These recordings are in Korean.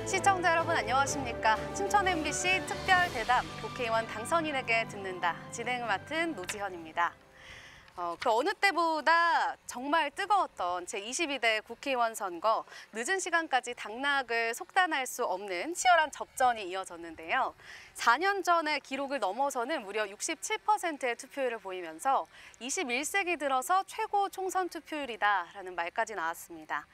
시청자 여러분 안녕하십니까? 춘천 MBC 특별 대담 국회의원 당선인에게 듣는다. 진행을 맡은 노지현입니다. 그 어느 때보다 정말 뜨거웠던 제22대 국회의원 선거, 늦은 시간까지 당락을 속단할 수 없는 치열한 접전이 이어졌는데요. 4년 전의 기록을 넘어서는 무려 67%의 투표율을 보이면서 21세기 들어서 최고 총선 투표율이다라는 말까지 나왔습니다.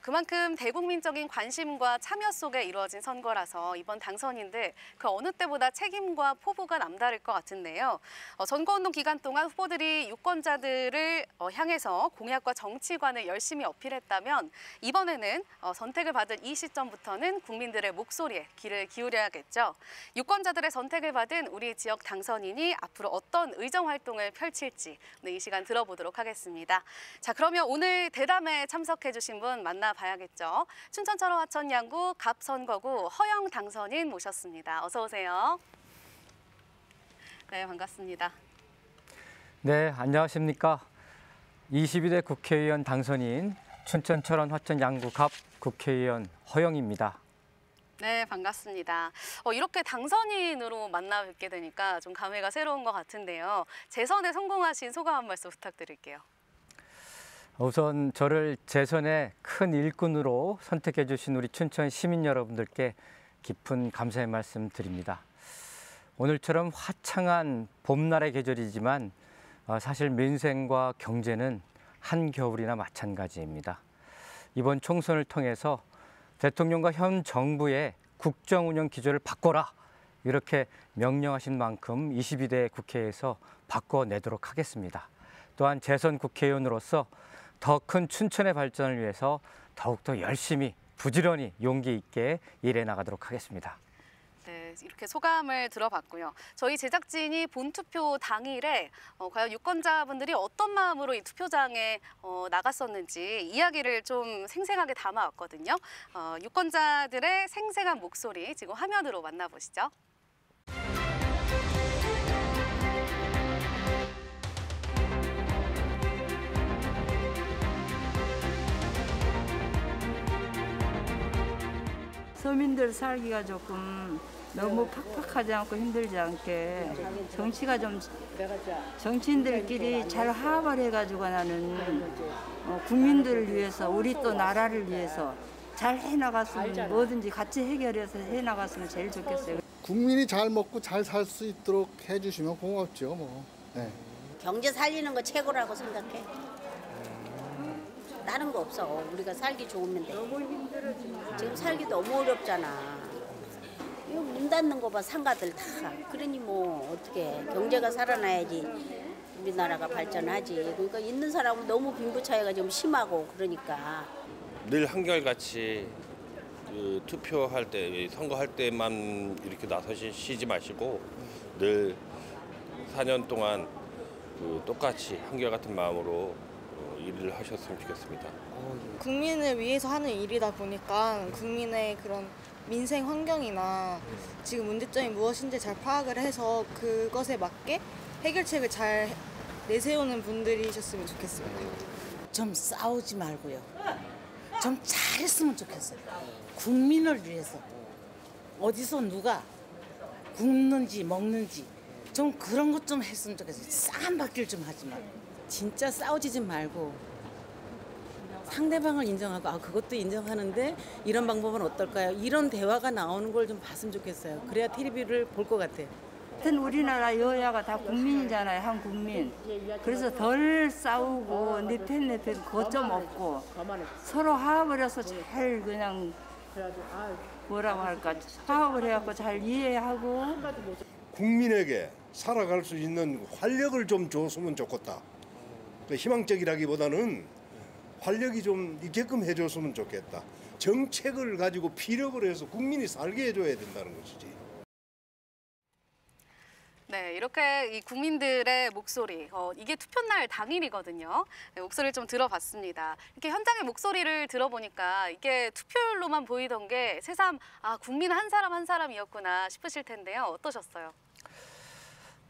그만큼 대국민적인 관심과 참여 속에 이루어진 선거라서 이번 당선인들 그 어느 때보다 책임과 포부가 남다를 것 같은데요. 선거운동 기간 동안 후보들이 유권자들을 향해서 공약과 정치관을 열심히 어필했다면 이번에는 선택을 받은 이 시점부터는 국민들의 목소리에 귀를 기울여야겠죠. 유권자들의 선택을 받은 우리 지역 당선인이 앞으로 어떤 의정 활동을 펼칠지 오늘 이 시간 들어보도록 하겠습니다. 자, 그러면 오늘 대담에 참석해 주신 분 만나봐야겠죠. 춘천철원 화천 양구 갑선거구 허영 당선인 모셨습니다. 어서 오세요. 네, 반갑습니다. 네, 안녕하십니까. 22대 국회의원 당선인 춘천철원 화천 양구 갑 국회의원 허영입니다. 네, 반갑습니다. 이렇게 당선인으로 만나 뵙게 되니까 좀 감회가 새로운 것 같은데요. 재선에 성공하신 소감 한 말씀 부탁드릴게요. 우선 저를 재선의 큰 일꾼으로 선택해 주신 우리 춘천 시민 여러분들께 깊은 감사의 말씀 드립니다. 오늘처럼 화창한 봄날의 계절이지만 사실 민생과 경제는 한겨울이나 마찬가지입니다. 이번 총선을 통해서 대통령과 현 정부의 국정 운영 기조를 바꿔라 이렇게 명령하신 만큼 22대 국회에서 바꿔내도록 하겠습니다. 또한 재선 국회의원으로서 더 큰 춘천의 발전을 위해서 더욱더 열심히 부지런히 용기 있게 일해 나가도록 하겠습니다. 네, 이렇게 소감을 들어봤고요. 저희 제작진이 본투표 당일에 과연 유권자분들이 어떤 마음으로 이 투표장에 나갔었는지 이야기를 좀 생생하게 담아왔거든요. 유권자들의 생생한 목소리 지금 화면으로 만나보시죠. 서민들 살기가 조금 너무 팍팍하지 않고 힘들지 않게 정치가 좀 정치인들끼리 잘 화합을 해가지고 나는 국민들을 위해서 우리 또 나라를 위해서 잘 해나갔으면 뭐든지 같이 해결해서 해나갔으면 제일 좋겠어요. 국민이 잘 먹고 잘 살 수 있도록 해주시면 고맙죠. 뭐. 네. 경제 살리는 거 최고라고 생각해. 다른 거 없어. 우리가 살기 좋으면 돼. 지금 살기 너무 어렵잖아. 이거 문 닫는 거 봐, 상가들 다. 그러니 뭐 어떻게 경제가 살아나야지 우리나라가 발전하지. 그러니까 있는 사람은 너무 빈부차이가 좀 심하고 그러니까. 늘 한결같이 그 투표할 때, 선거할 때만 이렇게 나서시지 마시고 늘 4년 동안 그 똑같이 한결같은 마음으로 일을 하셨으면 좋겠습니다. 국민을 위해서 하는 일이다 보니까 국민의 그런 민생 환경이나 지금 문제점이 무엇인지 잘 파악을 해서 그것에 맞게 해결책을 잘 내세우는 분들이셨으면 좋겠습니다. 좀 싸우지 말고요. 좀 잘했으면 좋겠어요. 국민을 위해서. 어디서 누가 굶는지 먹는지 좀 그런 것 좀 했으면 좋겠어요. 싸움 받길 좀 하지 말고. 진짜 싸우지 좀 말고 상대방을 인정하고 그것도 인정하는데 이런 방법은 어떨까요? 이런 대화가 나오는 걸 좀 봤으면 좋겠어요. 그래야 TV를 볼 것 같아요. 하여튼 우리나라 여야가 다 국민이잖아요. 한 국민. 그래서 덜 싸우고 내 편 내 편 그것 좀 없고 서로 화합을 해서 잘 그냥 뭐라고 할까 화합을 해갖고 잘 이해하고 국민에게 살아갈 수 있는 활력을 좀 줬으면 좋겠다. 희망적이라기보다는 활력이 좀 있게끔 해줬으면 좋겠다. 정책을 가지고 피력을 해서 국민이 살게 해줘야 된다는 것이지. 네, 이렇게 이 국민들의 목소리, 이게 투표날 당일이거든요. 네, 목소리를 좀 들어봤습니다. 이렇게 현장의 목소리를 들어보니까 이게 투표율로만 보이던 게 새삼 국민 한 사람 한 사람이었구나 싶으실 텐데요. 어떠셨어요?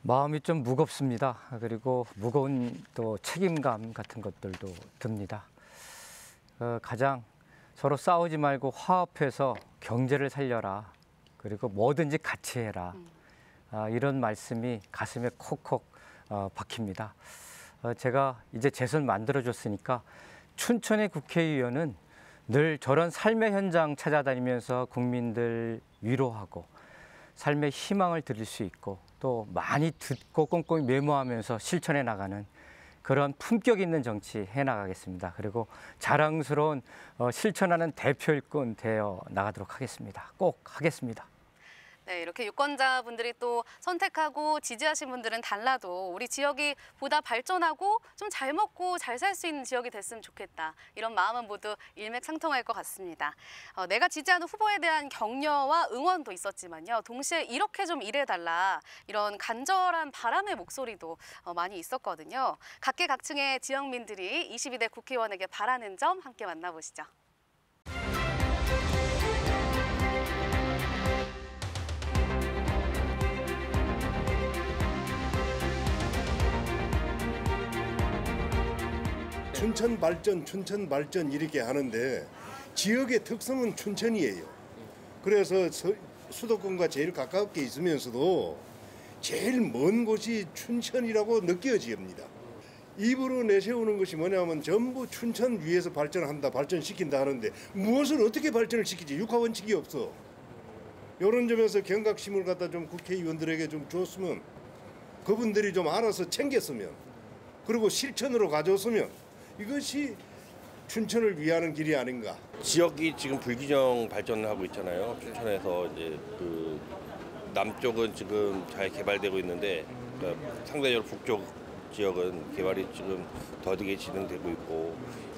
마음이 좀 무겁습니다. 그리고 무거운 또 책임감 같은 것들도 듭니다. 가장 서로 싸우지 말고 화합해서 경제를 살려라. 그리고 뭐든지 같이 해라. 이런 말씀이 가슴에 콕콕 박힙니다. 제가 이제 재선 만들어줬으니까 춘천의 국회의원은 늘 저런 삶의 현장 찾아다니면서 국민들 위로하고 삶의 희망을 드릴 수 있고 또 많이 듣고 꼼꼼히 메모하면서 실천해 나가는 그런 품격 있는 정치 해나가겠습니다. 그리고 자랑스러운 실천하는 대표 일꾼 되어 나가도록 하겠습니다. 꼭 하겠습니다. 네, 이렇게 유권자분들이 또 선택하고 지지하신 분들은 달라도 우리 지역이 보다 발전하고 좀 잘 먹고 잘 살 수 있는 지역이 됐으면 좋겠다. 이런 마음은 모두 일맥상통할 것 같습니다. 내가 지지하는 후보에 대한 격려와 응원도 있었지만요. 동시에 이렇게 좀 일해달라. 이런 간절한 바람의 목소리도 많이 있었거든요. 각계각층의 지역민들이 22대 국회의원에게 바라는 점 함께 만나보시죠. 춘천 발전 이렇게 하는데 지역의 특성은 춘천이에요. 그래서 수도권과 제일 가깝게 있으면서도 제일 먼 곳이 춘천이라고 느껴집니다. 입으로 내세우는 것이 뭐냐면 전부 춘천 위에서 발전한다, 발전시킨다 하는데 무엇을 어떻게 발전을 시키지? 육하원칙이 없어. 이런 점에서 경각심을 갖다 좀 국회의원들에게 좀 줬으면, 그분들이 좀 알아서 챙겼으면, 그리고 실천으로 가져왔으면 이것이 춘천을 위하는 길이 아닌가. 지역이 지금 불균형 발전을 하고 있잖아요. 춘천에서 이제 그 남쪽은 지금 잘 개발되고 있는데 그러니까 상대적으로 북쪽 지역은 개발이 지금 더디게 진행되고 있고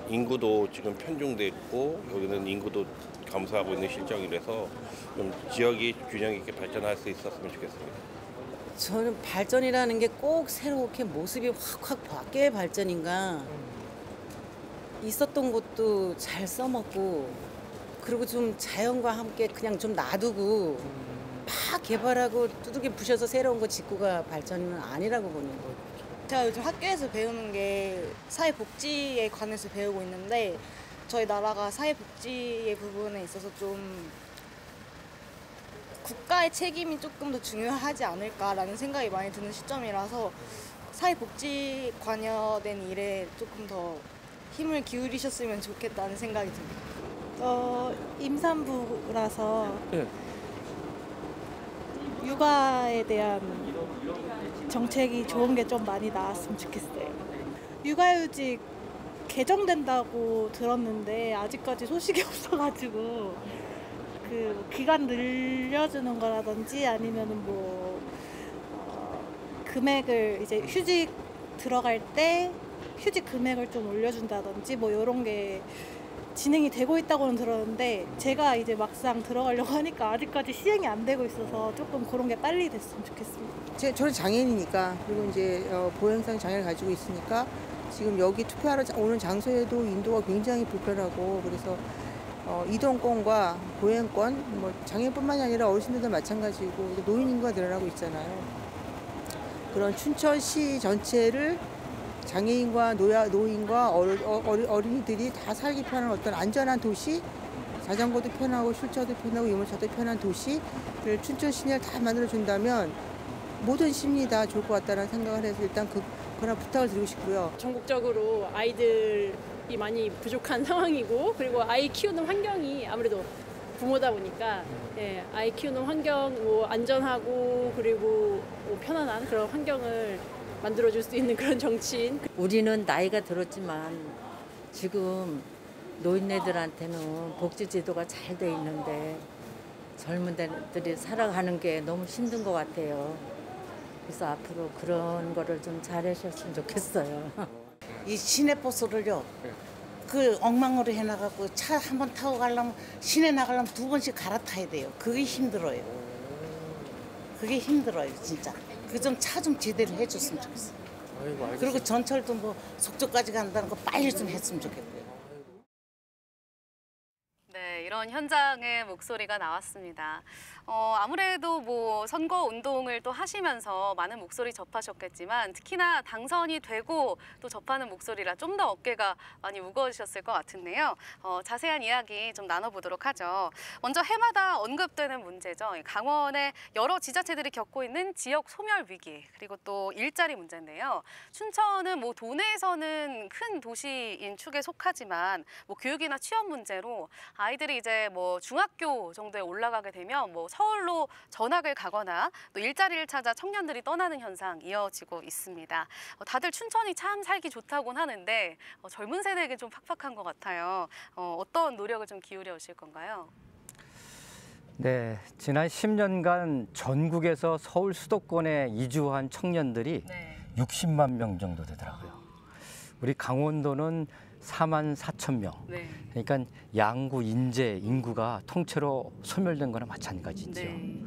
인구도 지금 편중돼 있고 여기는 인구도 감소하고 있는 실정이라서 좀 지역이 균형 있게 발전할 수 있었으면 좋겠습니다. 저는 발전이라는 게 꼭 새롭게 모습이 확확 바뀌어야 발전인가. 있었던 곳도 잘 써먹고 그리고 좀 자연과 함께 그냥 좀 놔두고 막 개발하고 두둑이 부셔서 새로운 거 짓고가 발전은 아니라고 보는 거예요. 제가 요즘 학교에서 배우는 게 사회복지에 관해서 배우고 있는데 저희 나라가 사회복지의 부분에 있어서 좀 국가의 책임이 조금 더 중요하지 않을까라는 생각이 많이 드는 시점이라서 사회복지 관여된 일에 조금 더 힘을 기울이셨으면 좋겠다는 생각이 듭니다. 임산부라서 육아에 대한 정책이 좋은 게 좀 많이 나왔으면 좋겠어요. 육아휴직 개정된다고 들었는데 아직까지 소식이 없어가지고 그 기간 늘려주는 거라든지 아니면은 금액을 이제 휴직 들어갈 때 휴직 금액을 좀 올려준다든지 이런 게 진행이 되고 있다고는 들었는데 제가 이제 막상 들어가려고 하니까 아직까지 시행이 안 되고 있어서 조금 그런 게 빨리 됐으면 좋겠습니다. 저는 장애인이니까 그리고 이제 보행성 장애를 가지고 있으니까 지금 여기 투표하러 오는 장소에도 인도가 굉장히 불편하고 그래서 이동권과 보행권 장애인뿐만이 아니라 어르신들도 마찬가지고 노인 인구가 늘어나고 있잖아요. 그런 춘천시 전체를 장애인과 노인과 어린이들이 다 살기 편한 어떤 안전한 도시, 자전거도 편하고 휠체어도 편하고 유모차도 편한 도시를 춘천 시내를 다 만들어준다면 모든 시민이 다 좋을 것 같다는 생각을 해서 일단 그런 부탁을 드리고 싶고요. 전국적으로 아이들이 많이 부족한 상황이고 그리고 아이 키우는 환경이 아무래도 부모다 보니까 아이 키우는 환경 안전하고 그리고 편안한 그런 환경을 만들어줄 수 있는 그런 정치인. 우리는 나이가 들었지만 지금 노인네들한테는 복지제도가 잘 돼 있는데 젊은 애들이 살아가는 게 너무 힘든 것 같아요. 그래서 앞으로 그런 거를 좀 잘하셨으면 좋겠어요. 이 시내버스를요. 그 엉망으로 해나가고 차 한 번 타고 가려면 시내 나가려면 2번씩 갈아타야 돼요. 그게 힘들어요. 그게 힘들어요, 진짜. 그 좀 차 좀 제대로 해줬으면 좋겠어요. 그리고 전철도 속초까지 간다는 거 빨리 좀 했으면 좋겠고요. 네, 이런 현장의 목소리가 나왔습니다. 아무래도 뭐 선거 운동을 또 하시면서 많은 목소리 접하셨겠지만 특히나 당선이 되고 또 접하는 목소리라 좀 더 어깨가 많이 무거우셨을 것 같은데요. 자세한 이야기 좀 나눠보도록 하죠. 먼저 해마다 언급되는 문제죠. 강원의 여러 지자체들이 겪고 있는 지역 소멸 위기 그리고 또 일자리 문제인데요. 춘천은 뭐 도내에서는 큰 도시인 축에 속하지만 뭐 교육이나 취업 문제로 아이들이 이제 뭐 중학교 정도에 올라가게 되면 뭐 서울로 전학을 가거나 또 일자리를 찾아 청년들이 떠나는 현상 이어지고 있습니다. 다들 춘천이 참 살기 좋다곤 하는데 젊은 세대에게 좀 팍팍한 것 같아요. 어떤 노력을 좀 기울여 오실 건가요? 네, 지난 10년간 전국에서 서울 수도권에 이주한 청년들이 60만 명 정도 되더라고요. 우리 강원도는 4만 4천 명. 네. 그러니까 양구, 인제 인구가 통째로 소멸된 거나 마찬가지죠. 네.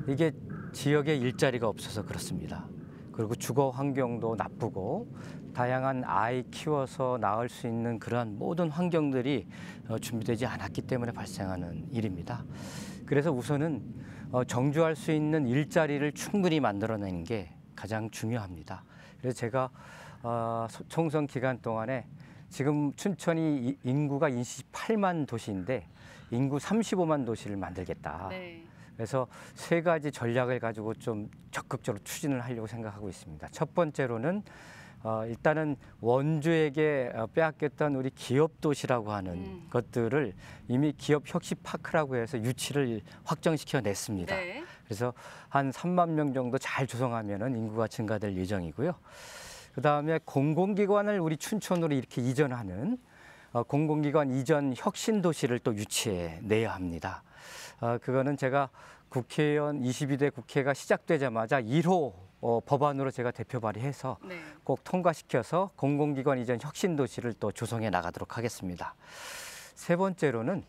이게 지역에 일자리가 없어서 그렇습니다. 그리고 주거 환경도 나쁘고 다양한 아이 키워서 낳을 수 있는 그러한 모든 환경들이 준비되지 않았기 때문에 발생하는 일입니다. 그래서 우선은 정주할 수 있는 일자리를 충분히 만들어내는 게 가장 중요합니다. 그래서 제가 총선 기간 동안에 지금 춘천이 인구가 28만 도시인데 인구 35만 도시를 만들겠다. 네. 그래서 세 가지 전략을 가지고 좀 적극적으로 추진을 하려고 생각하고 있습니다. 첫 번째로는 일단은 원주에게 빼앗겼던 우리 기업 도시라고 하는 것들을 이미 기업 혁신 파크라고 해서 유치를 확정시켜 냈습니다. 네. 그래서 한 3만 명 정도 잘 조성하면은 인구가 증가될 예정이고요. 그다음에 공공기관을 우리 춘천으로 이렇게 이전하는 공공기관 이전 혁신 도시를 또 유치해 내야 합니다. 그거는 제가 국회의원 22대 국회가 시작되자마자 1호 법안으로 제가 대표 발의해서 꼭 통과시켜서 공공기관 이전 혁신 도시를 또 조성해 나가도록 하겠습니다. 세 번째로는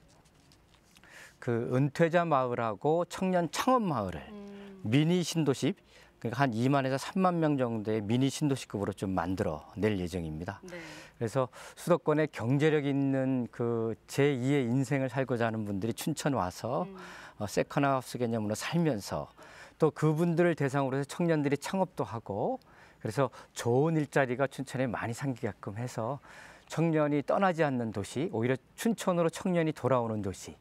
그 은퇴자 마을하고 청년 창업 마을을 미니 신도시 그러니까 한 2만에서 3만 명 정도의 미니 신도시급으로 좀 만들어 낼 예정입니다. 네. 그래서 수도권에 경제력 있는 그 제2의 인생을 살고자 하는 분들이 춘천 와서 세컨하우스 개념으로 살면서 또 그분들을 대상으로 해서 청년들이 창업도 하고 그래서 좋은 일자리가 춘천에 많이 생기게끔 해서 청년이 떠나지 않는 도시, 오히려 춘천으로 청년이 돌아오는 도시,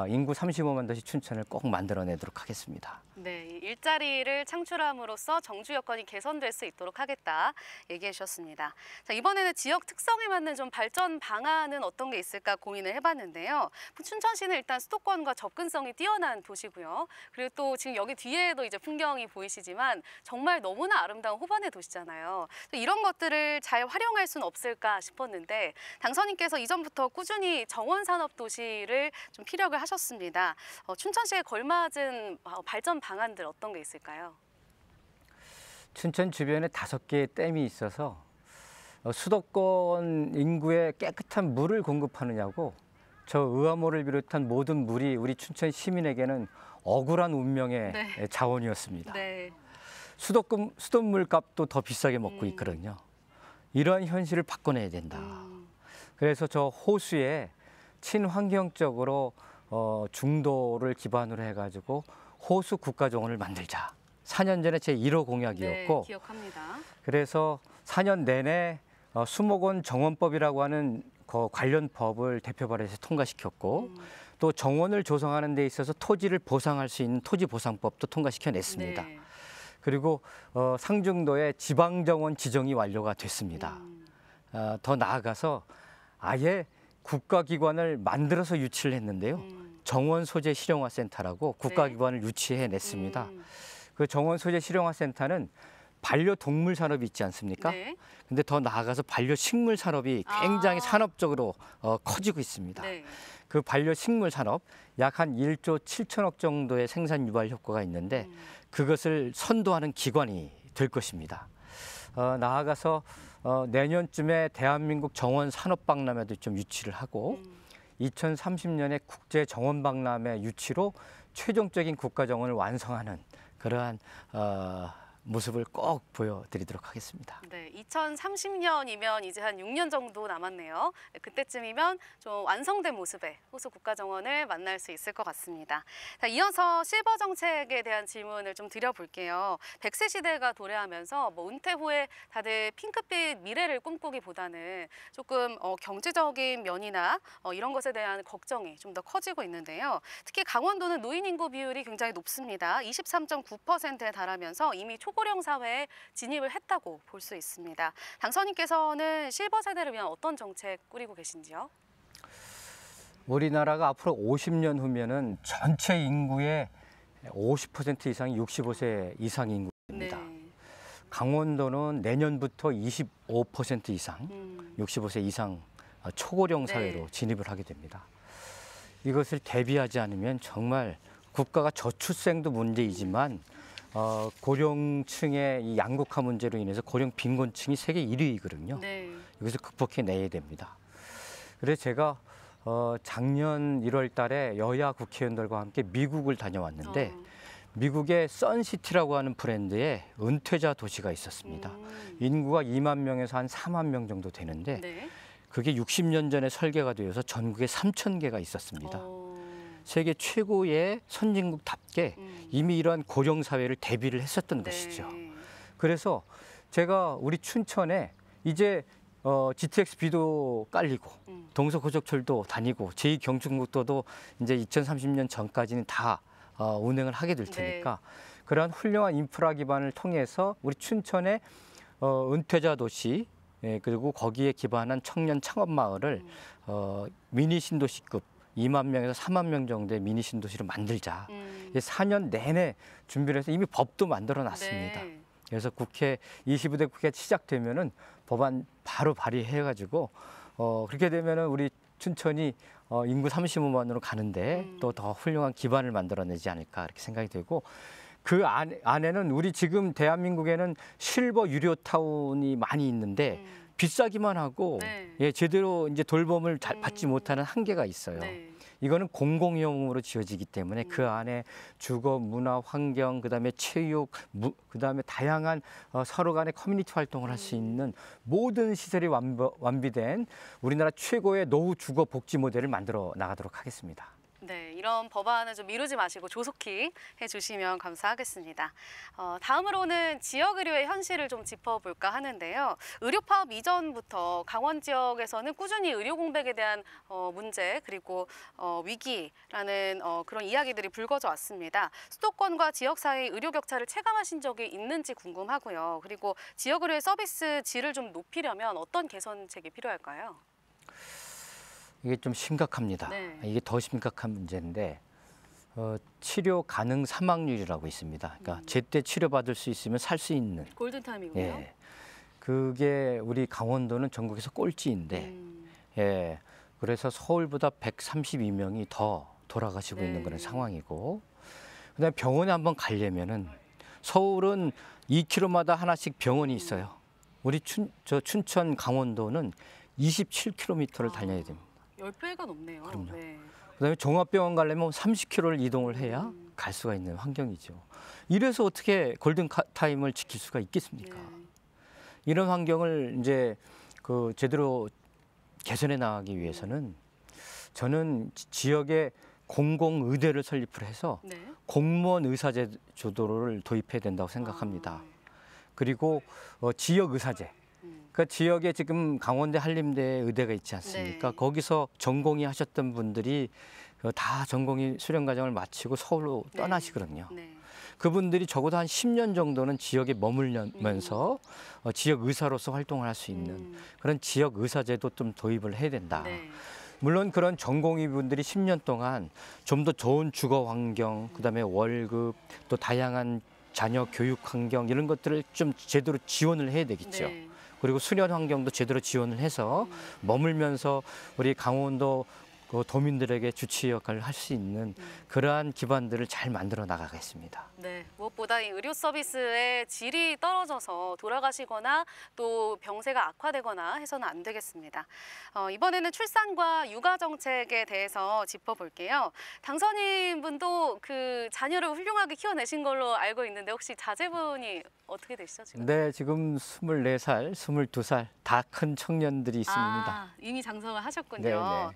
인구 35만 도시 춘천을 꼭 만들어내도록 하겠습니다. 네, 일자리를 창출함으로써 정주 여건이 개선될 수 있도록 하겠다 얘기해 주셨습니다. 자, 이번에는 지역 특성에 맞는 좀 발전 방안은 어떤 게 있을까 고민을 해봤는데요. 춘천시는 일단 수도권과 접근성이 뛰어난 도시고요. 그리고 또 지금 여기 뒤에도 이제 풍경이 보이시지만 정말 너무나 아름다운 호반의 도시잖아요. 이런 것들을 잘 활용할 수는 없을까 싶었는데 당선인께서 이전부터 꾸준히 정원산업도시를 좀 피력을 하셨습니다. 춘천시에 걸맞은 발전 방안들 어떤 게 있을까요? 춘천 주변에 5개의 댐이 있어서 수도권 인구에 깨끗한 물을 공급하느냐고 저 의암호를 비롯한 모든 물이 우리 춘천 시민에게는 억울한 운명의 자원이었습니다. 네. 수돗물 값도 더 비싸게 먹고 있거든요. 이러한 현실을 바꿔내야 된다. 그래서 저 호수에 친환경적으로 중도를 기반으로 해가지고 호수 국가정원을 만들자. 4년 전에 제 1호 공약이었고 네, 기억합니다. 그래서 4년 내내 수목원 정원법이라고 하는 관련 법을 대표 발의해서 통과시켰고 또 정원을 조성하는 데 있어서 토지를 보상할 수 있는 토지보상법도 통과시켜냈습니다. 네. 그리고 상중도에 지방정원 지정이 완료가 됐습니다. 더 나아가서 아예 국가기관을 만들어서 유치를 했는데요. 정원 소재 실용화 센터라고 국가기관을 유치해 냈습니다. 그 정원 소재 실용화 센터는 반려동물 산업이 있지 않습니까? 네. 근데 더 나아가서 반려식물 산업이 굉장히 산업적으로 커지고 있습니다. 네. 그 반려식물 산업 약 한 1조 7천억 정도의 생산 유발 효과가 있는데 그것을 선도하는 기관이 될 것입니다. 나아가서 내년쯤에 대한민국 정원 산업박람회도 좀 유치를 하고 2030년에 국제 정원 박람회 유치로 최종적인 국가 정원을 완성하는 그러한 모습을 꼭 보여드리도록 하겠습니다. 네, 2030년이면 이제 한 6년 정도 남았네요. 그때쯤이면 좀 완성된 모습의 호수 국가정원을 만날 수 있을 것 같습니다. 자, 이어서 실버 정책에 대한 질문을 좀 드려볼게요. 100세 시대가 도래하면서 뭐 은퇴 후에 다들 핑크빛 미래를 꿈꾸기보다는 조금 경제적인 면이나 이런 것에 대한 걱정이 좀 더 커지고 있는데요. 특히 강원도는 노인 인구 비율이 굉장히 높습니다. 23.9%에 달하면서 이미 초고령 사회에 진입을 했다고 볼 수 있습니다. 당선인께서는 실버 세대를 위한 어떤 정책 꾸리고 계신지요? 우리나라가 앞으로 50년 후면은 전체 인구의 50% 이상이 65세 이상 인구입니다. 네. 강원도는 내년부터 25% 이상 65세 이상 초고령 사회로 진입을 하게 됩니다. 이것을 대비하지 않으면 정말 국가가 저출생도 문제이지만 고령층의 이 양극화 문제로 인해서 고령 빈곤층이 세계 1위이거든요. 네. 이것을 극복해내야 됩니다. 그래서 제가 작년 1월 달에 여야 국회의원들과 함께 미국을 다녀왔는데 미국의 선시티라고 하는 브랜드의 은퇴자 도시가 있었습니다. 인구가 2만 명에서 한 4만 명 정도 되는데 네. 그게 60년 전에 설계가 되어서 전국에 3,000개가 있었습니다. 세계 최고의 선진국답게 이미 이러한 고령 사회를 대비를 했었던 것이죠. 그래서 제가 우리 춘천에 이제 GTX-B도 깔리고 동서고속철도 다니고 제2경춘국도도 이제 2030년 전까지는 다 운행을 하게 될 테니까 그러한 훌륭한 인프라 기반을 통해서 우리 춘천의 은퇴자 도시 그리고 거기에 기반한 청년 창업 마을을 미니 신도시급 2만 명에서 4만 명 정도의 미니 신도시를 만들자. 4년 내내 준비를 해서 이미 법도 만들어 놨습니다. 네. 그래서 국회 22대 국회 시작되면은 법안 바로 발의해가지고 그렇게 되면은 우리 춘천이 인구 35만으로 가는데 또 더 훌륭한 기반을 만들어내지 않을까 이렇게 생각이 되고 그 안에는 우리 지금 대한민국에는 실버 유료 타운이 많이 있는데 비싸기만 하고 제대로 이제 돌봄을 잘 받지 못하는 한계가 있어요. 이거는 공공용으로 지어지기 때문에 그 안에 주거, 문화, 환경, 그다음에 체육, 그다음에 다양한 서로 간의 커뮤니티 활동을 할 수 있는 모든 시설이 완비된 우리나라 최고의 노후 주거 복지 모델을 만들어 나가도록 하겠습니다. 네, 이런 법안을 좀 미루지 마시고 조속히 해주시면 감사하겠습니다. 다음으로는 지역 의료의 현실을 좀 짚어볼까 하는데요. 의료 파업 이전부터 강원 지역에서는 꾸준히 의료 공백에 대한 문제 그리고 위기라는 그런 이야기들이 불거져 왔습니다. 수도권과 지역 사이의 의료 격차를 체감하신 적이 있는지 궁금하고요. 그리고 지역 의료의 서비스 질을 좀 높이려면 어떤 개선책이 필요할까요? 이게 좀 심각합니다. 이게 더 심각한 문제인데 치료 가능 사망률이라고 있습니다. 그러니까 제때 치료받을 수 있으면 살 수 있는. 골든타임이군요. 예. 그게 우리 강원도는 전국에서 꼴찌인데 예. 그래서 서울보다 132명이 더 돌아가시고 있는 그런 상황이고 그다음에 병원에 한번 가려면은 서울은 2km마다 하나씩 병원이 있어요. 우리 춘천 강원도는 27km를 달려야 됩니다. 10배가 넘네요. 그럼요. 네. 그다음에 종합병원 가려면 30km를 이동을 해야 갈 수가 있는 환경이죠. 이래서 어떻게 골든 타임을 지킬 수가 있겠습니까? 이런 환경을 이제 제대로 개선해 나가기 위해서는 저는 지역에 공공의대를 설립을 해서 공무원 의사제도를 도입해야 된다고 생각합니다. 그리고 지역 의사제. 그러니까 지역에 지금 강원대 한림대 의대가 있지 않습니까? 거기서 전공의 하셨던 분들이 다 전공의 수련 과정을 마치고 서울로 떠나시거든요. 그분들이 적어도 한 10년 정도는 지역에 머물면서 지역 의사로서 활동을 할 수 있는 그런 지역 의사제도 좀 도입을 해야 된다. 물론 그런 전공의 분들이 10년 동안 좀 더 좋은 주거 환경, 그다음에 월급, 또 다양한 자녀 교육 환경 이런 것들을 좀 제대로 지원을 해야 되겠죠. 그리고 수련 환경도 제대로 지원을 해서 머물면서 우리 강원도 도민들에게 주치 역할을 할 수 있는 그러한 기반들을 잘 만들어 나가겠습니다. 네, 무엇보다 무엇보다 이 의료 서비스의 질이 떨어져서 돌아가시거나 또 병세가 악화되거나 해서는 안 되겠습니다. 이번에는 출산과 육아 정책에 대해서 짚어볼게요. 당선인 분도 그 자녀를 훌륭하게 키워내신 걸로 알고 있는데 혹시 자제분이 어떻게 되시죠 지금? 네, 지금 24살, 22살 다 큰 청년들이 있습니다. 이미 장성을 하셨군요. 네네.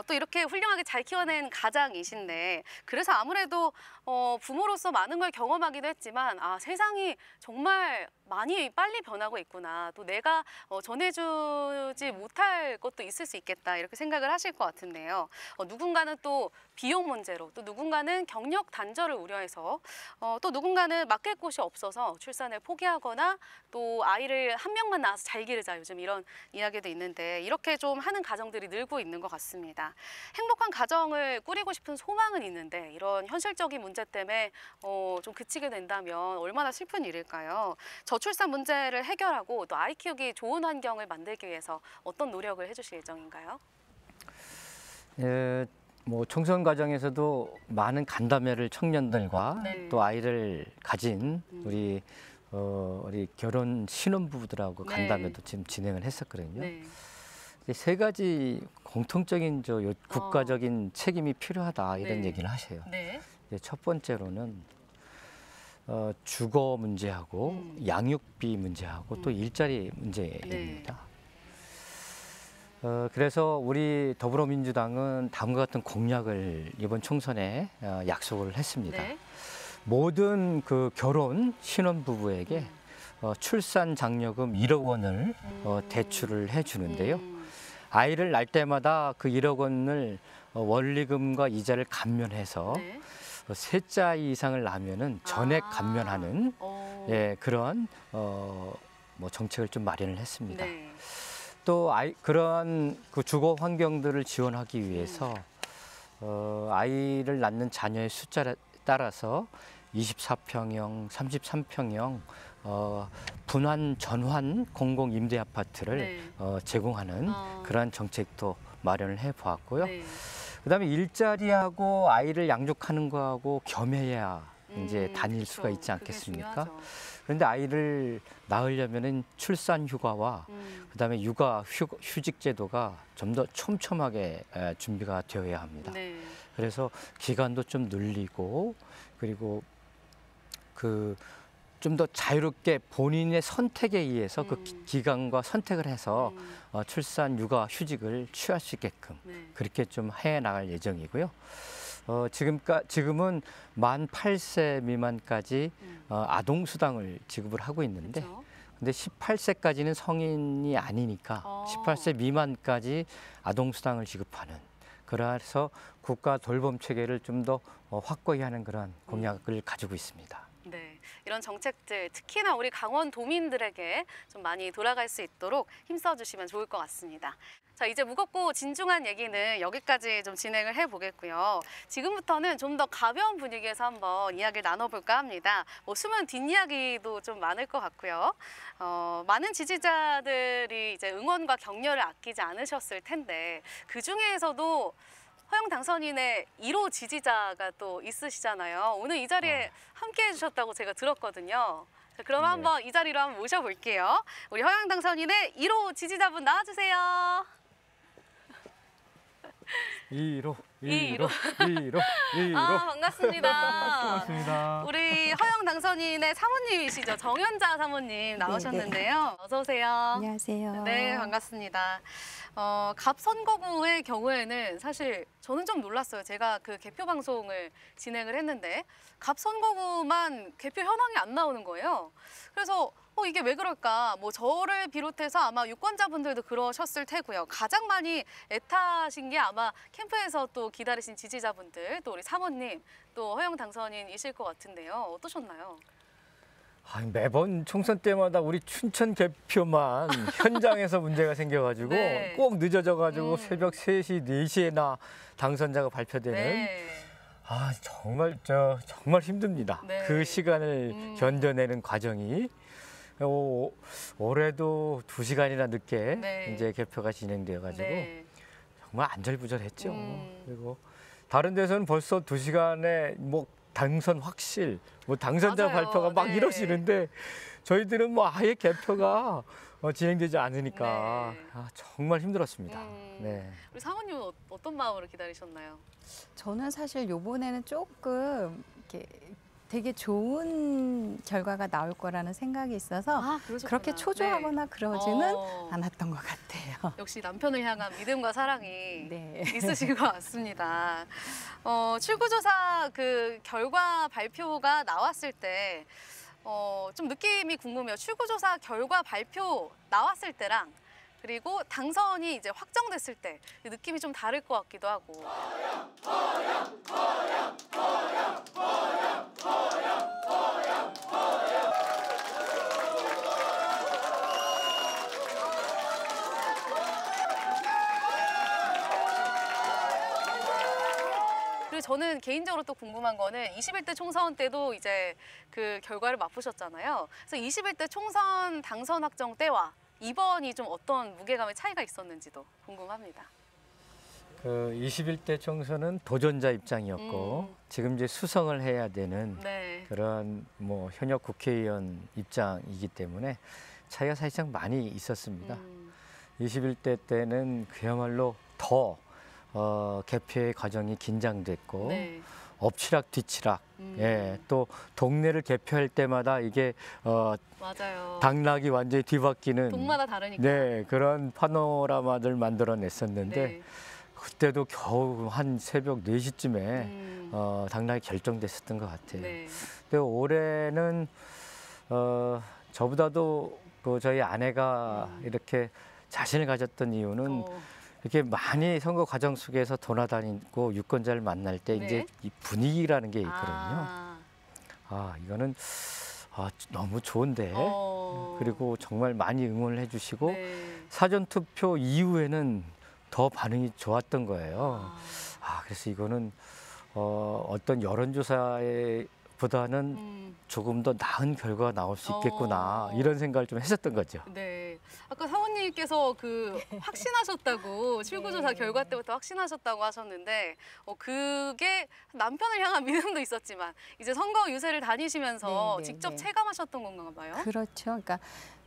또 이렇게 훌륭하게 잘 키워낸 가장이신데 그래서 아무래도 부모로서 많은 걸 경험하기도 했지만 세상이 정말 많이 빨리 변하고 있구나. 또 내가 전해주지 못할 것도 있을 수 있겠다. 이렇게 생각을 하실 것 같은데요. 누군가는 또 비용 문제로, 또 누군가는 경력 단절을 우려해서, 또 누군가는 맡길 곳이 없어서 출산을 포기하거나 또 아이를 한 명만 낳아서 잘 기르자. 요즘 이런 이야기도 있는데 이렇게 좀 하는 가정들이 늘고 있는 것 같습니다. 행복한 가정을 꾸리고 싶은 소망은 있는데 이런 현실적인 문제 때문에 좀 그치게 된다면 얼마나 슬픈 일일까요? 저출산 문제를 해결하고 또 아이 키우기 좋은 환경을 만들기 위해서 어떤 노력을 해주실 예정인가요? 뭐 총선 과정에서도 많은 간담회를 청년들과 또 아이를 가진 우리 결혼 신혼부부들하고 간담회도 지금 진행을 했었거든요. 세 가지 공통적인 국가적인 책임이 필요하다 이런 얘기를 하셔요. 첫 번째로는 주거 문제하고 양육비 문제하고 또 일자리 문제입니다. 그래서 우리 더불어민주당은 다음과 같은 공약을 이번 총선에 약속을 했습니다. 모든 그 결혼 신혼부부에게 출산 장려금 1억 원을 대출을 해주는데요. 아이를 낳을 때마다 그 1억 원을 원리금과 이자를 감면해서 셋째 아이 이상을 낳으면은 전액 감면하는 그런 뭐 정책을 좀 마련을 했습니다. 또 그러한 그 주거 환경들을 지원하기 위해서 아이를 낳는 자녀의 숫자에 따라서 24평형, 33평형 분환 전환 공공 임대 아파트를 제공하는 그러한 정책도 마련을 해 보았고요. 그다음에 일자리하고 아이를 양육하는 거하고 겸해야 이제 다닐 수가 있지 않겠습니까? 그런데 아이를 낳으려면은 출산 휴가와 그다음에 육아 휴직 제도가 좀 더 촘촘하게 준비가 되어야 합니다. 그래서 기간도 좀 늘리고 그리고 좀 더 자유롭게 본인의 선택에 의해서 그 기간과 선택을 해서 출산, 육아, 휴직을 취할 수 있게끔 그렇게 좀 해 나갈 예정이고요. 지금은 만 8세 미만까지 아동수당을 지급을 하고 있는데 근데 18세까지는 성인이 아니니까 18세 미만까지 아동수당을 지급하는 그래서 국가 돌봄 체계를 좀 더 확고히 하는 그런 공약을 가지고 있습니다. 네, 이런 정책들 특히나 우리 강원도민들에게 좀 많이 돌아갈 수 있도록 힘써주시면 좋을 것 같습니다. 자, 이제 무겁고 진중한 얘기는 여기까지 좀 진행을 해보겠고요. 지금부터는 좀 더 가벼운 분위기에서 한번 이야기를 나눠볼까 합니다. 뭐 숨은 뒷이야기도 좀 많을 것 같고요. 많은 지지자들이 이제 응원과 격려를 아끼지 않으셨을 텐데 그 중에서도 허영 당선인의 1호 지지자가 또 있으시잖아요. 오늘 이 자리에 함께해 주셨다고 제가 들었거든요. 자, 그럼 한번 이 자리로 한번 모셔볼게요. 우리 허영 당선인의 1호 지지자분 나와주세요. 1호. 반갑습니다. 반갑습니다. 우리 허영 당선인의 사모님이시죠. 정연자 사모님 나오셨는데요. 어서 오세요. 안녕하세요. 네, 반갑습니다. 갑 선거구의 경우에는 사실 저는 좀 놀랐어요. 제가 그 개표 방송을 진행을 했는데 갑 선거구만 개표 현황이 안 나오는 거예요. 그래서 이게 왜 그럴까? 뭐 저를 비롯해서 아마 유권자분들도 그러셨을 테고요. 가장 많이 애타신 게 아마 캠프에서 또 기다리신 지지자분들, 또 우리 사모님, 또 허영 당선인이실 것 같은데요. 어떠셨나요? 매번 총선 때마다 우리 춘천 개표만 현장에서 문제가 생겨가지고 꼭 늦어져가지고 새벽 3시, 4시에나 당선자가 발표되는 정말 힘듭니다. 그 시간을 견뎌내는 과정이 올해도 2시간이나 늦게 이제 개표가 진행되어가지고 정말 안절부절했죠. 그리고 다른 데서는 벌써 2시간에 뭐 당선 확실, 뭐 당선자 맞아요. 발표가 막 네. 이러시는데 저희들은 뭐 아예 개표가 진행되지 않으니까 정말 힘들었습니다. 네. 우리 사모님은 어떤 마음으로 기다리셨나요? 저는 사실 요번에는 조금 이렇게 되게 좋은 결과가 나올 거라는 생각이 있어서 그러셨구나. 그렇게 초조하거나 네. 그러지는 않았던 것 같아요. 역시 남편을 향한 믿음과 사랑이 네. 있으신 것 같습니다. 출구조사 그 결과 발표가 나왔을 때 좀 느낌이 궁금해요. 출구조사 결과 발표 나왔을 때랑 그리고 당선이 이제 확정됐을 때 느낌이 좀 다를 것 같기도 하고. 그리고 저는 개인적으로 또 궁금한 거는 21대 총선 때도 이제 그 결과를 맛보셨잖아요. 그래서 21대 총선 당선 확정 때와 이번이 좀 어떤 무게감의 차이가 있었는지도 궁금합니다. 그 21대 총선은 도전자 입장이었고 지금 이제 수성을 해야 되는 그런 뭐 현역 국회의원 입장이기 때문에 차이가 사실상 많이 있었습니다. 21대 때는 그야말로 더 개표의 과정이 긴장됐고 엎치락 뒤치락, 또 동네를 개표할 때마다 이게 맞아요. 당락이 완전히 뒤바뀌는 동마다 다르니까. 네, 그런 파노라마들 만들어냈었는데 그때도 겨우 한 새벽 4시쯤에 당락이 결정됐었던 것 같아요. 근데 올해는 저보다도 그 저희 아내가 이렇게 자신을 가졌던 이유는 이렇게 많이 선거 과정 속에서 돌아다니고 유권자를 만날 때 이제 이 분위기라는 게 있거든요. 이거는 너무 좋은데 그리고 정말 많이 응원을 해주시고 사전 투표 이후에는 더 반응이 좋았던 거예요. 그래서 이거는 어떤 여론조사에 보다는 조금 더 나은 결과가 나올 수 있겠구나 이런 생각을 좀 했었던 거죠. 네. 아까 사모님께서 그 확신하셨다고 출구조사 결과 때부터 확신하셨다고 하셨는데 그게 남편을 향한 믿음도 있었지만 이제 선거 유세를 다니시면서 직접 체감하셨던 건가 봐요. 그렇죠. 그러니까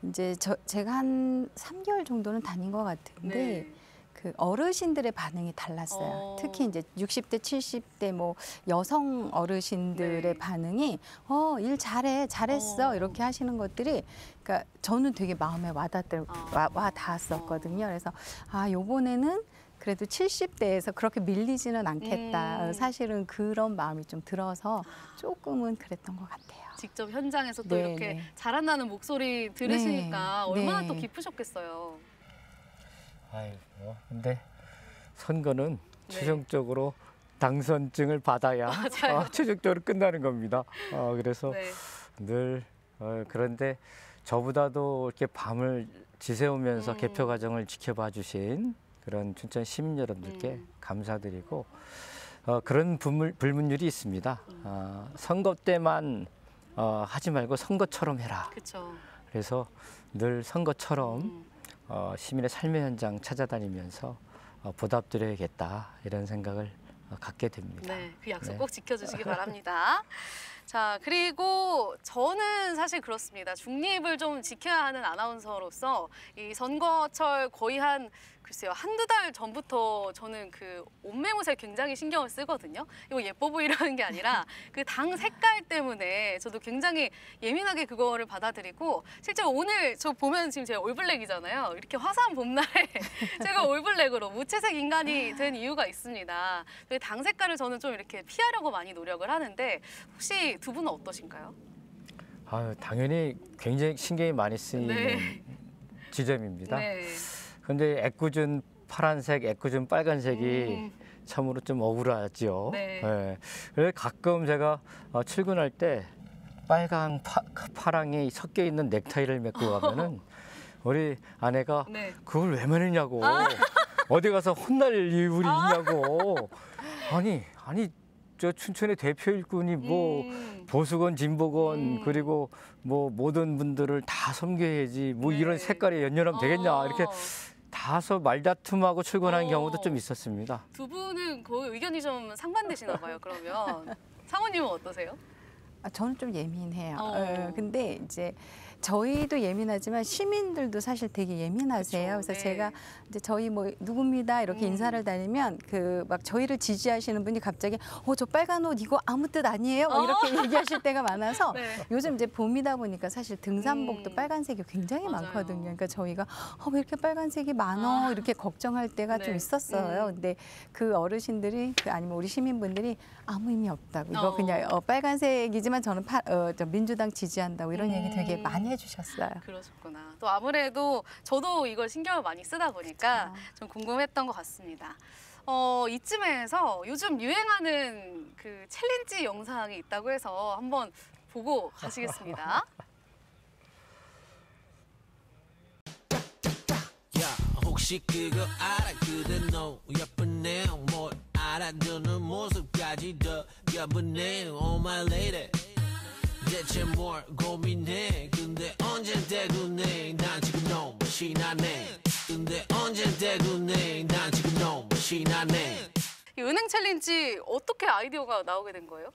이제 제가 한 3개월 정도는 다닌 것 같은데 그 어르신들의 반응이 달랐어요. 특히 이제 60대, 70대 뭐 여성 어르신들의 반응이 일 잘했어 이렇게 하시는 것들이 그러니까 저는 되게 마음에 와 닿았었거든요. 그래서 요번에는 그래도 70대에서 그렇게 밀리지는 않겠다. 사실은 그런 마음이 좀 들어서 조금은 그랬던 것 같아요. 직접 현장에서 또 이렇게 자란다는 목소리 들으시니까 얼마나 또 기쁘셨겠어요. 아이고, 근데 선거는 최종적으로 당선증을 받아야 최종적으로 끝나는 겁니다. 그래서 늘 그런데 저보다도 이렇게 밤을 지새우면서 개표 과정을 지켜봐 주신 그런 춘천 시민 여러분들께 감사드리고 그런 불문율이 있습니다. 선거 때만 하지 말고 선거처럼 해라. 그래서 늘 선거처럼 시민의 삶의 현장 찾아다니면서 보답드려야겠다 이런 생각을 갖게 됩니다. 네, 그 약속 꼭 지켜주시기 바랍니다. 자, 그리고 저는 사실 그렇습니다. 중립을 좀 지켜야 하는 아나운서로서 이 선거철 거의 글쎄요, 한두 달 전부터 저는 그 옷매무새 굉장히 신경을 쓰거든요. 이거 예뻐 보이라는 게 아니라 그 당 색깔 때문에 저도 굉장히 예민하게 그거를 받아들이고 실제로 오늘 저 보면 지금 제가 올블랙이잖아요. 이렇게 화사한 봄날에 제가 올블랙으로 무채색 인간이 된 이유가 있습니다. 당 색깔을 저는 좀 이렇게 피하려고 많이 노력을 하는데 혹시 두 분은 어떠신가요? 당연히 굉장히 신경이 많이 쓰이는 지점입니다. 그런데 애꿎은 파란색, 애꿎은 빨간색이 참으로 좀 억울하죠. 그래서 가끔 제가 출근할 때 빨강, 파랑이 섞여 있는 넥타이를 메고 가면은 우리 아내가 그걸 왜 매느냐고 어디 가서 혼날 이유리 있냐고 아니 저 춘천의 대표 일꾼이 뭐 보수건 진보건 그리고 뭐 모든 분들을 다 섬겨야지 뭐 이런 색깔에 연연하면 되겠냐 이렇게 다소 말다툼하고 출근한 경우도 좀 있었습니다. 두 분은 거의 의견이 좀 상반되시나 봐요. 그러면 사모님은 어떠세요? 저는 좀 예민해요. 어. 근데 이제 저희도 예민하지만 시민들도 사실 되게 예민하세요. 그쵸, 그래서 네. 제가 이제 저희 뭐 누굽니다 이렇게 인사를 다니면 그 막 저희를 지지하시는 분이 갑자기 저 빨간 옷 이거 아무 뜻 아니에요? 막 이렇게 얘기하실 때가 많아서 네. 요즘 이제 봄이다 보니까 사실 등산복도 빨간색이 굉장히 맞아요. 많거든요. 그러니까 저희가 왜 이렇게 빨간색이 많어 이렇게 걱정할 때가 네. 좀 있었어요. 근데 그 어르신들이 아니면 우리 시민분들이 아무 의미 없다고 이거 그냥 빨간색이지만 저는 저 민주당 지지한다고 이런 얘기 되게 많이 해주셨어요. 그러셨구나. 또 아무래도 저도 이걸 신경을 많이 쓰다 보니까 좀 궁금했던 것 같습니다. 이쯤에서 요즘 유행하는 그 챌린지 영상이 있다고 해서 한번 보고 가시겠습니다. 혹시 그거 알아? 그대 너 예쁘네 뭘 알아두는 모습까지 더 예쁘네 Oh my lady 대체 뭘 고민해 근데 언제 대구네 난 지금 너무 신나네 근데 언제 대구네 난 지금 너무 신나네 이 은행 챌린지 어떻게 아이디어가 나오게 된 거예요?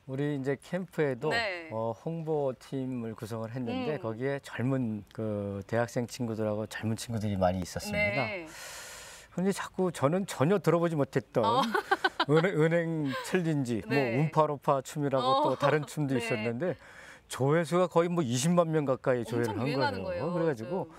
우리 이제 캠프에도 네. 홍보팀을 구성을 했는데 음. 거기에 젊은 그 대학생 친구들하고 젊은 친구들이 많이 있었습니다. 네. 근데 자꾸 저는 전혀 들어보지 못했던 은행 챌린지, 네. 뭐 움파루파 춤이라고 또 다른 춤도 네. 있었는데 조회수가 거의 뭐 20만 명 가까이 조회를 엄청 한 유행하는 거예요. 거예요, 그래가지고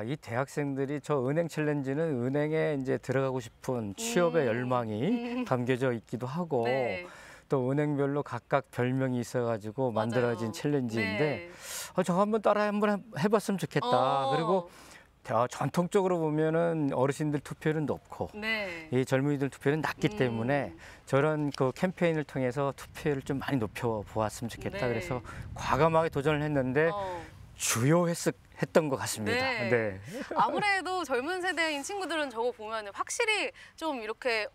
이 대학생들이 저 은행 챌린지는 은행에 이제 들어가고 싶은 취업의 열망이 담겨져 있기도 하고 네. 또 은행별로 각각 별명이 있어가지고 만들어진 챌린지인데 저거 한번 따라 한번 해봤으면 좋겠다. 그리고 전통적으로 보면은 어르신들 투표율은 높고 네. 이 젊은이들 투표율은 낮기 때문에 저런 그 캠페인을 통해서 투표율을 좀 많이 높여 보았으면 좋겠다. 네. 그래서 과감하게 도전을 했는데 주요했던 것 같습니다. 네. 네. 아무래도 젊은 세대인 친구들은 저거 보면 확실히 좀 이렇게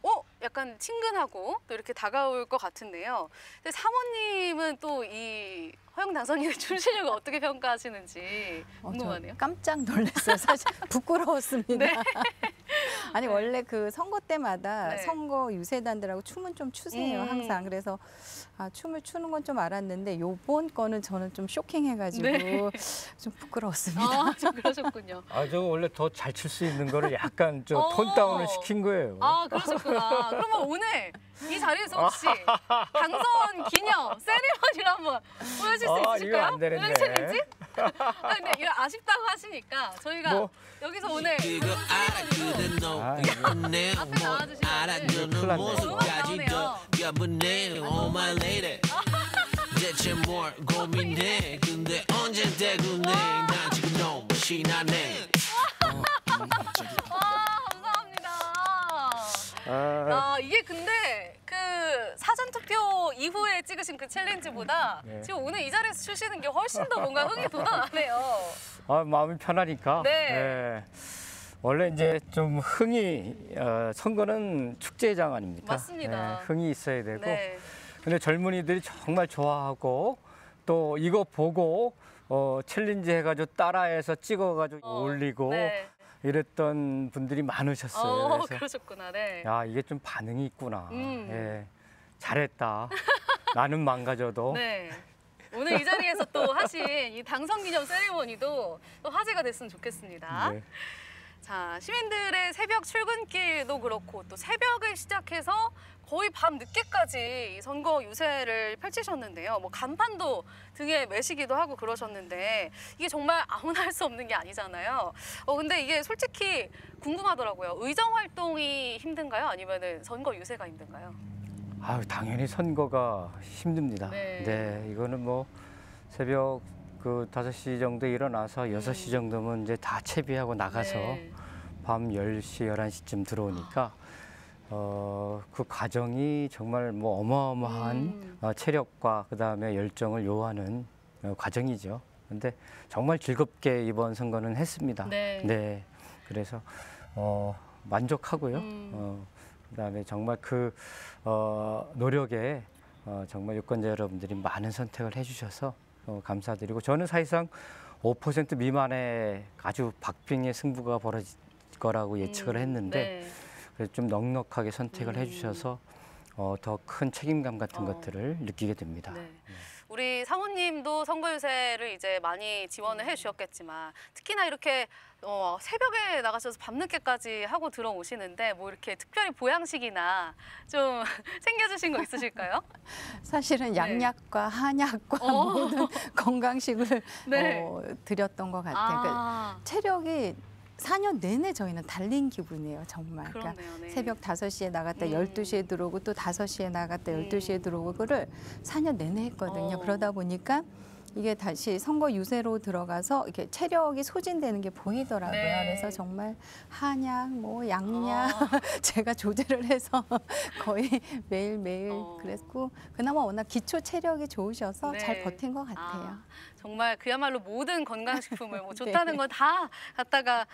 약간 친근하고 또 이렇게 다가올 것 같은데요. 근데 사모님은 또 이 허영 당선인의 춤 실력을 어떻게 평가하시는지 궁금하네요. 저 깜짝 놀랐어요. 사실 부끄러웠습니다. 네. 아니 원래 그 선거 때마다 네. 선거 유세단들하고 춤은 좀 추세요 항상. 그래서 춤을 추는 건 좀 알았는데 요번 거는 저는 좀 쇼킹해가지고 네. 좀 부끄러웠습니다. 좀 그러셨군요. 저 원래 더 잘 출 수 있는 거를 약간 톤 다운을 시킨 거예요. 그러셨구나. 그러면 오늘 이 자리에서 혹시 당선 기념 세리머니를 한번 보여줄 수 있으실까요? 이거 안 되는데. 은행 챌린지? 근데 이거 아쉽다고 하시니까 저희가 여기서 오늘 그거 알아 그대 너 예쁘네 뭘 알아두는 모습까지 더 예쁘네 Oh my lady 대체 뭘 고민해 근데 언제 대구네 난 지금 너무 신나네 감사합니다. 이게 근데 그 사전투표 이후에 찍으신 그 챌린지보다 네. 지금 오늘 이 자리에서 추시는 게 훨씬 더 뭔가 흥이 돋아나네요. 마음이 편하니까. 네. 원래 이제 좀 흥이 선거는 축제장 아닙니까? 맞습니다. 흥이 있어야 되고. 네. 근데 젊은이들이 정말 좋아하고 또 이거 보고 챌린지 해가지고 따라해서 찍어가지고 올리고 네. 이랬던 분들이 많으셨어요. 그래서 그러셨구나. 네. 야 이게 좀 반응이 있구나. 음. 예, 잘했다. 나는 망가져도. 네. 오늘 이 자리에서 또 하신 이 당선 기념 세리머니도 또 화제가 됐으면 좋겠습니다. 네. 자, 시민들의 새벽 출근길도 그렇고 또 새벽을 시작해서 거의 밤 늦게까지 이 선거 유세를 펼치셨는데요. 뭐 간판도 등에 매시기도 하고 그러셨는데 이게 정말 아무나 할 수 없는 게 아니잖아요. 근데 이게 솔직히 궁금하더라고요. 의정 활동이 힘든가요? 아니면은 선거 유세가 힘든가요? 당연히 선거가 힘듭니다. 네. 이거는 뭐 새벽 그 5시 정도에 일어나서 6시 정도면 이제 다 채비하고 나가서 밤 10시, 11시쯤 들어오니까 그 과정이 정말 뭐 어마어마한 체력과 그다음에 열정을 요하는 과정이죠. 근데 정말 즐겁게 이번 선거는 했습니다. 네. 그래서 만족하고요. 그다음에 정말 그 노력에 정말 유권자 여러분들이 많은 선택을 해주셔서 감사드리고 저는 사실상 5% 미만의 아주 박빙의 승부가 벌어질 거라고 예측을 했는데 그래서 좀 넉넉하게 선택을 해주셔서 더 큰 책임감 같은 것들을 느끼게 됩니다. 네. 우리 사모님도 선거 유세를 이제 많이 지원을 해주셨겠지만 특히나 이렇게 새벽에 나가셔서 밤늦게까지 하고 들어오시는데 뭐 이렇게 특별히 보양식이나 좀 챙겨주신 거 있으실까요? 사실은 양약과 한약과 모든 건강식을 드렸던 것 같아요. 그러니까 체력이 4년 내내 저희는 달린 기분이에요, 정말. 그러니까 새벽 5시에 나갔다 12시에 들어오고 또 5시에 나갔다 12시에 들어오고 그거를 4년 내내 했거든요. 그러다 보니까 이게 다시 선거 유세로 들어가서 이렇게 체력이 소진되는 게 보이더라고요. 그래서 정말 한약, 뭐 양약 제가 조제를 해서 거의 매일매일 그랬고 그나마 워낙 기초 체력이 좋으셔서 잘 버틴 것 같아요. 정말 그야말로 모든 건강식품을 뭐 좋다는 건 다 갖다가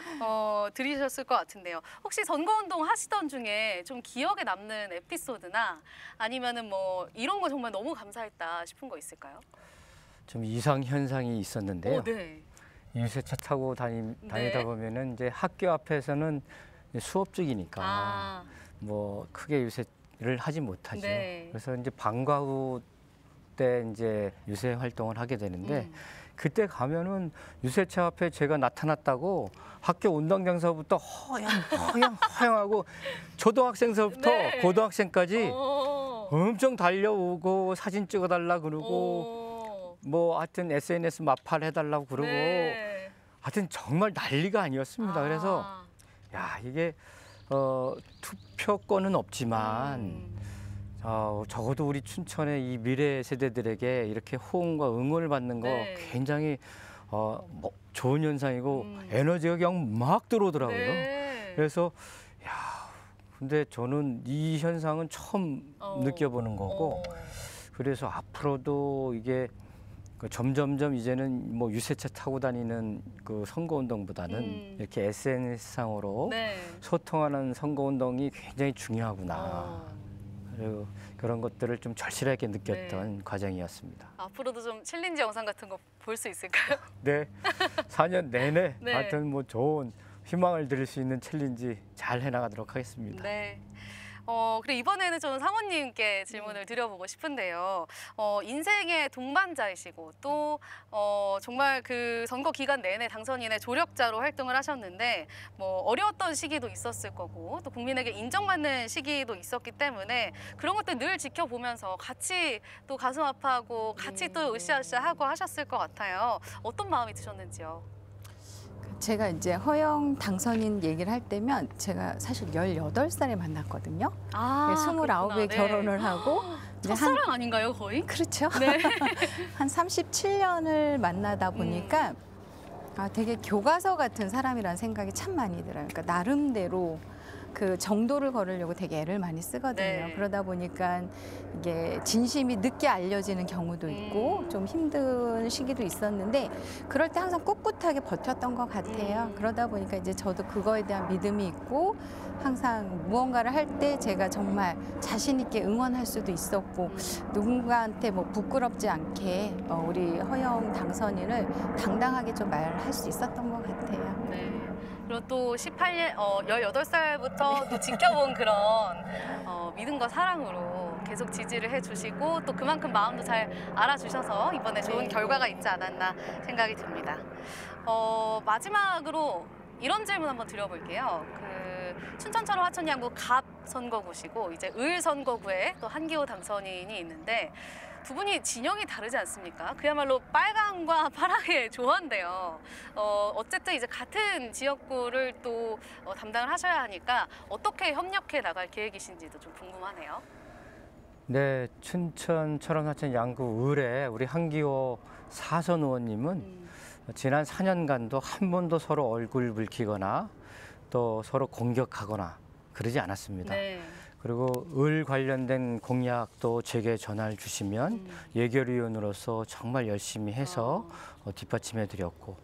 드리셨을 것 같은데요. 혹시 선거운동 하시던 중에 좀 기억에 남는 에피소드나 아니면은 뭐 이런 거 정말 너무 감사했다 싶은 거 있을까요? 좀 이상 현상이 있었는데요. 네. 유세차 타고 다니다 보면은 이제 학교 앞에서는 수업 중이니까 뭐 크게 유세를 하지 못하죠. 그래서 이제 방과 후 때 이제 유세 활동을 하게 되는데 그때 가면은 유세차 앞에 제가 나타났다고 학교 운동장서부터 허영하고 초등학생서부터 고등학생까지 엄청 달려오고 사진 찍어달라 그러고 뭐 하여튼 SNS 마팔 해달라고 그러고 하여튼 정말 난리가 아니었습니다. 그래서 야 이게 투표권은 없지만 적어도 우리 춘천의 이 미래 세대들에게 이렇게 호응과 응원을 받는 거 굉장히 뭐 좋은 현상이고 에너지가 그냥 막 들어오더라고요. 그래서 야 근데 저는 이 현상은 처음 느껴보는 거고 그래서 앞으로도 이게 점점점 이제는 뭐 유세차 타고 다니는 그 선거운동보다는 이렇게 SNS상으로 소통하는 선거운동이 굉장히 중요하구나. 그리고 그런 것들을 좀 절실하게 느꼈던 과정이었습니다. 앞으로도 좀 챌린지 영상 같은 거 볼 수 있을까요? 네, 4년 내내 하여튼 뭐 좋은 희망을 드릴 수 있는 챌린지 잘 해나가도록 하겠습니다. 네. 그리고 이번에는 저는 사모님께 질문을 드려보고 싶은데요. 인생의 동반자이시고 또 정말 그 선거 기간 내내 당선인의 조력자로 활동을 하셨는데 뭐 어려웠던 시기도 있었을 거고 또 국민에게 인정받는 시기도 있었기 때문에 그런 것들 늘 지켜보면서 같이 또 가슴 아파하고 같이 또 으쌰으쌰하고 하셨을 것 같아요. 어떤 마음이 드셨는지요? 제가 이제 허영 당선인 얘기를 할 때면 제가 사실 18살에 만났거든요. 29에 결혼을 하고 첫사랑 아닌가요, 거의? 그렇죠. 네. 한 37년을 만나다 보니까 되게 교과서 같은 사람이라는 생각이 참 많이 들어요. 그러니까 나름대로 그 정도를 걸으려고 되게 애를 많이 쓰거든요. 그러다 보니까 이게 진심이 늦게 알려지는 경우도 있고 좀 힘든 시기도 있었는데 그럴 때 항상 꿋꿋하게 버텼던 것 같아요. 그러다 보니까 이제 저도 그거에 대한 믿음이 있고 항상 무언가를 할 때 제가 정말 자신 있게 응원할 수도 있었고 누군가한테 뭐 부끄럽지 않게 우리 허영 당선인을 당당하게 좀 말할 수 있었던 것 같아요. 네. 그리고 또 18살부터 또 지켜본 그런 믿음과 사랑으로 계속 지지를 해주시고 또 그만큼 마음도 잘 알아주셔서 이번에 좋은 결과가 있지 않았나 생각이 듭니다. 마지막으로 이런 질문 한번 드려볼게요. 그 춘천처럼 화천 양구 갑 선거구시고 이제 을 선거구에 또 한기호 당선인이 있는데 두 분이 진영이 다르지 않습니까? 그야말로 빨강과 파랑의 조화인데요. 어쨌든 이제 같은 지역구를 또 담당을 하셔야 하니까 어떻게 협력해 나갈 계획이신지도 좀 궁금하네요. 네, 춘천 철원하천 양구 을의 우리 한기호 사선 의원님은 지난 4년간도 한 번도 서로 얼굴 붉히거나 또 서로 공격하거나 그러지 않았습니다. 그리고 을 관련된 공약도 제게 전화를 주시면 예결위원으로서 정말 열심히 해서 뒷받침해 드렸고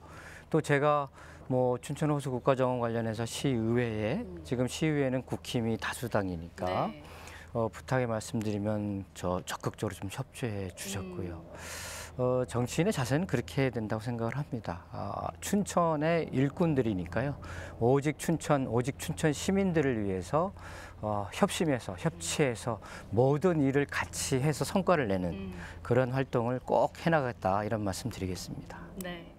또 제가 뭐 춘천 호수 국가정원 관련해서 시의회에 지금 시의회는 국힘이 다수당이니까 부탁의 말씀드리면 저 적극적으로 좀 협조해 주셨고요. 정치인의 자세는 그렇게 해야 된다고 생각을 합니다. 춘천의 일꾼들이니까요. 오직 춘천 시민들을 위해서 협심해서 협치해서 모든 일을 같이 해서 성과를 내는 그런 활동을 꼭 해나가겠다 이런 말씀 드리겠습니다. 네.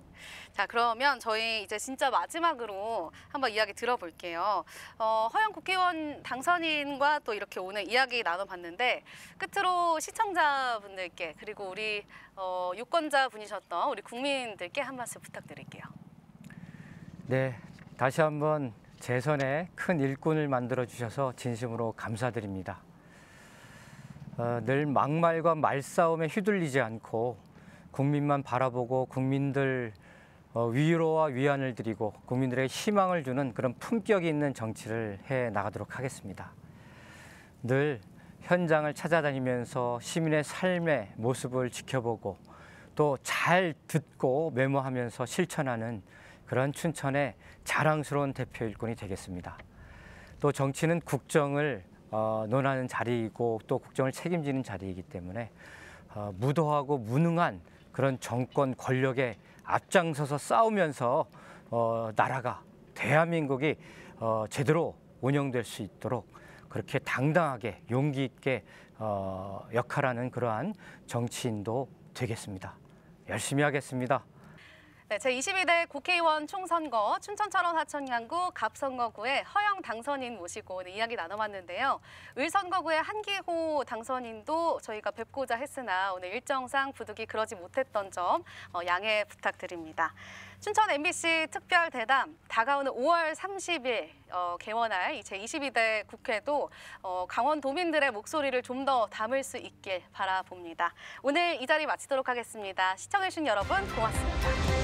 자, 그러면 저희 이제 진짜 마지막으로 한번 이야기 들어볼게요. 허영 국회의원 당선인과 또 이렇게 오늘 이야기 나눠봤는데 끝으로 시청자분들께 그리고 우리 유권자 분이셨던 우리 국민들께 한 말씀 부탁드릴게요. 네, 다시 한번 재선에 큰 일꾼을 만들어 주셔서 진심으로 감사드립니다. 늘 막말과 말싸움에 휘둘리지 않고 국민만 바라보고 국민들 위로와 위안을 드리고 국민들에게 희망을 주는 그런 품격이 있는 정치를 해 나가도록 하겠습니다. 늘 현장을 찾아다니면서 시민의 삶의 모습을 지켜보고 또 잘 듣고 메모하면서 실천하는 그런 춘천의 자랑스러운 대표 일꾼이 되겠습니다. 또 정치는 국정을 논하는 자리이고 또 국정을 책임지는 자리이기 때문에 무도하고 무능한 그런 정권 권력에 앞장서서 싸우면서 나라가 대한민국이 제대로 운영될 수 있도록 그렇게 당당하게 용기 있게 역할하는 그러한 정치인도 되겠습니다. 열심히 하겠습니다. 네, 제22대 국회의원 총선거 춘천철원 하천양구 갑선거구의 허영 당선인 모시고 오늘 이야기 나눠봤는데요. 을선거구의 한기호 당선인도 저희가 뵙고자 했으나 오늘 일정상 부득이 그러지 못했던 점 양해 부탁드립니다. 춘천 MBC 특별 대담 다가오는 5월 30일 개원할 제22대 국회도 강원도민들의 목소리를 좀 더 담을 수 있길 바라봅니다. 오늘 이 자리 마치도록 하겠습니다. 시청해주신 여러분 고맙습니다.